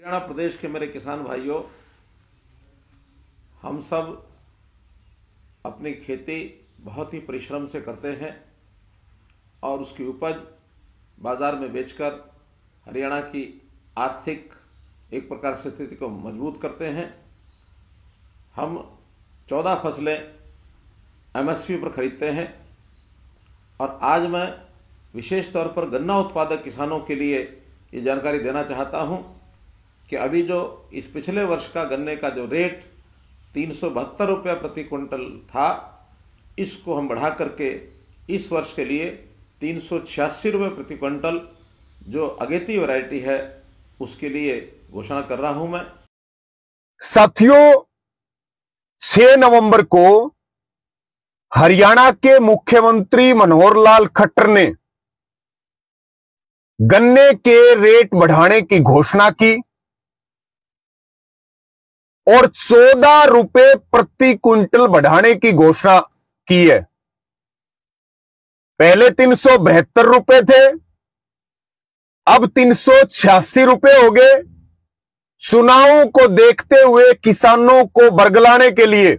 हरियाणा प्रदेश के मेरे किसान भाइयों, हम सब अपनी खेती बहुत ही परिश्रम से करते हैं और उसकी उपज बाज़ार में बेचकर हरियाणा की आर्थिक एक प्रकार से स्थिति को मजबूत करते हैं। हम 14 फसलें एमएसपी पर खरीदते हैं और आज मैं विशेष तौर पर गन्ना उत्पादक किसानों के लिए ये जानकारी देना चाहता हूँ कि अभी जो इस पिछले वर्ष का गन्ने का जो रेट 372 रुपये प्रति क्विंटल था, इसको हम बढ़ा करके इस वर्ष के लिए 386 रुपये प्रति क्विंटल जो अगेती वैरायटी है उसके लिए घोषणा कर रहा हूं मैं। साथियों, 6 नवंबर को हरियाणा के मुख्यमंत्री मनोहर लाल खट्टर ने गन्ने के रेट बढ़ाने की घोषणा की और 14 रुपए प्रति क्विंटल बढ़ाने की घोषणा की है। पहले 372 रुपए थे, अब 386 रुपए हो गए। चुनावों को देखते हुए किसानों को बरगलाने के लिए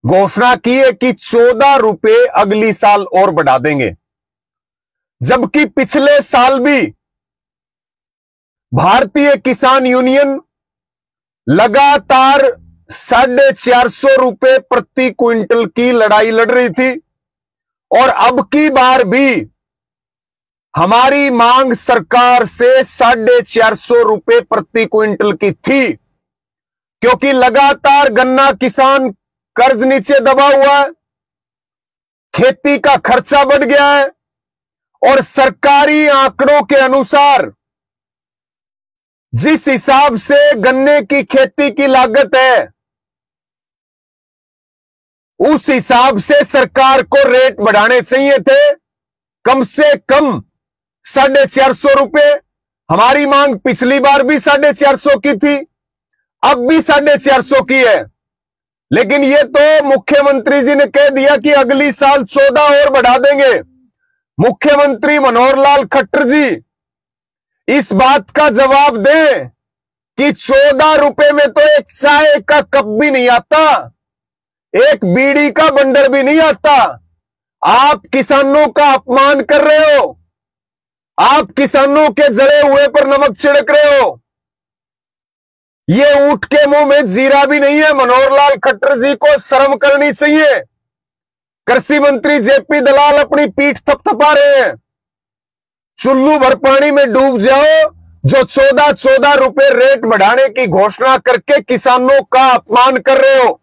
घोषणा की है कि 14 रुपए अगली साल और बढ़ा देंगे, जबकि पिछले साल भी भारतीय किसान यूनियन लगातार 450 रुपए प्रति क्विंटल की लड़ाई लड़ रही थी और अब की बार भी हमारी मांग सरकार से 450 रुपए प्रति क्विंटल की थी, क्योंकि लगातार गन्ना किसान कर्ज नीचे दबा हुआ है, खेती का खर्चा बढ़ गया है और सरकारी आंकड़ों के अनुसार जिस हिसाब से गन्ने की खेती की लागत है, उस हिसाब से सरकार को रेट बढ़ाने चाहिए थे, कम से कम 450 रुपए। हमारी मांग पिछली बार भी 450 की थी, अब भी 450 की है, लेकिन ये तो मुख्यमंत्री जी ने कह दिया कि अगली साल 14 और बढ़ा देंगे। मुख्यमंत्री मनोहर लाल खट्टर जी इस बात का जवाब दें कि 14 रुपए में तो एक चाय का कप भी नहीं आता, एक बीड़ी का बंडल भी नहीं आता। आप किसानों का अपमान कर रहे हो, आप किसानों के जले हुए पर नमक छिड़क रहे हो। ये ऊंट के मुंह में जीरा भी नहीं है। मनोहर लाल खट्टर जी को शर्म करनी चाहिए। कृषि मंत्री जेपी दलाल अपनी पीठ थपथपा रहे हैं। चुल्लू भर पानी में डूब जाओ जो 14 रुपए रेट बढ़ाने की घोषणा करके किसानों का अपमान कर रहे हो।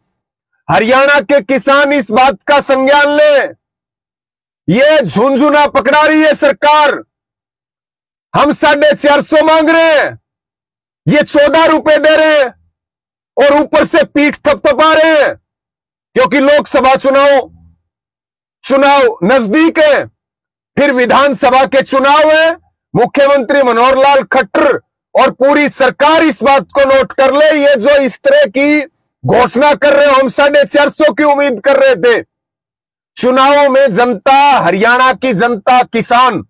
हरियाणा के किसान इस बात का संज्ञान लें। ये झुंझुना पकड़ा रही है सरकार। हम 450 मांग रहे हैं, ये 14 रुपए दे रहे हैं और ऊपर से पीठ थपथपा रहे हैं, क्योंकि लोकसभा चुनाव नजदीक है, फिर विधानसभा के चुनाव है। मुख्यमंत्री मनोहर लाल खट्टर और पूरी सरकार इस बात को नोट कर ले, ये जो इस तरह की घोषणा कर रहे हो, हम 450 की उम्मीद कर रहे थे। चुनावों में जनता, हरियाणा की जनता, किसान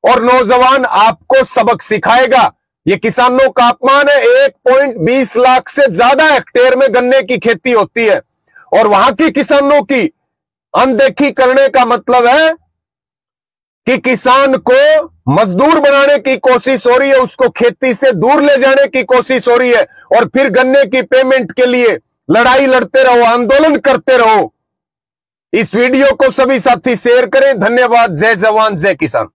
और नौजवान आपको सबक सिखाएगा। ये किसानों का अपमान है। 1.20 लाख से ज्यादा हेक्टेयर में गन्ने की खेती होती है और वहां की किसानों की अनदेखी करने का मतलब है कि किसान को मजदूर बनाने की कोशिश हो रही है, उसको खेती से दूर ले जाने की कोशिश हो रही है और फिर गन्ने की पेमेंट के लिए लड़ाई लड़ते रहो, आंदोलन करते रहो। इस वीडियो को सभी साथी शेयर करें। धन्यवाद। जय जवान जय किसान।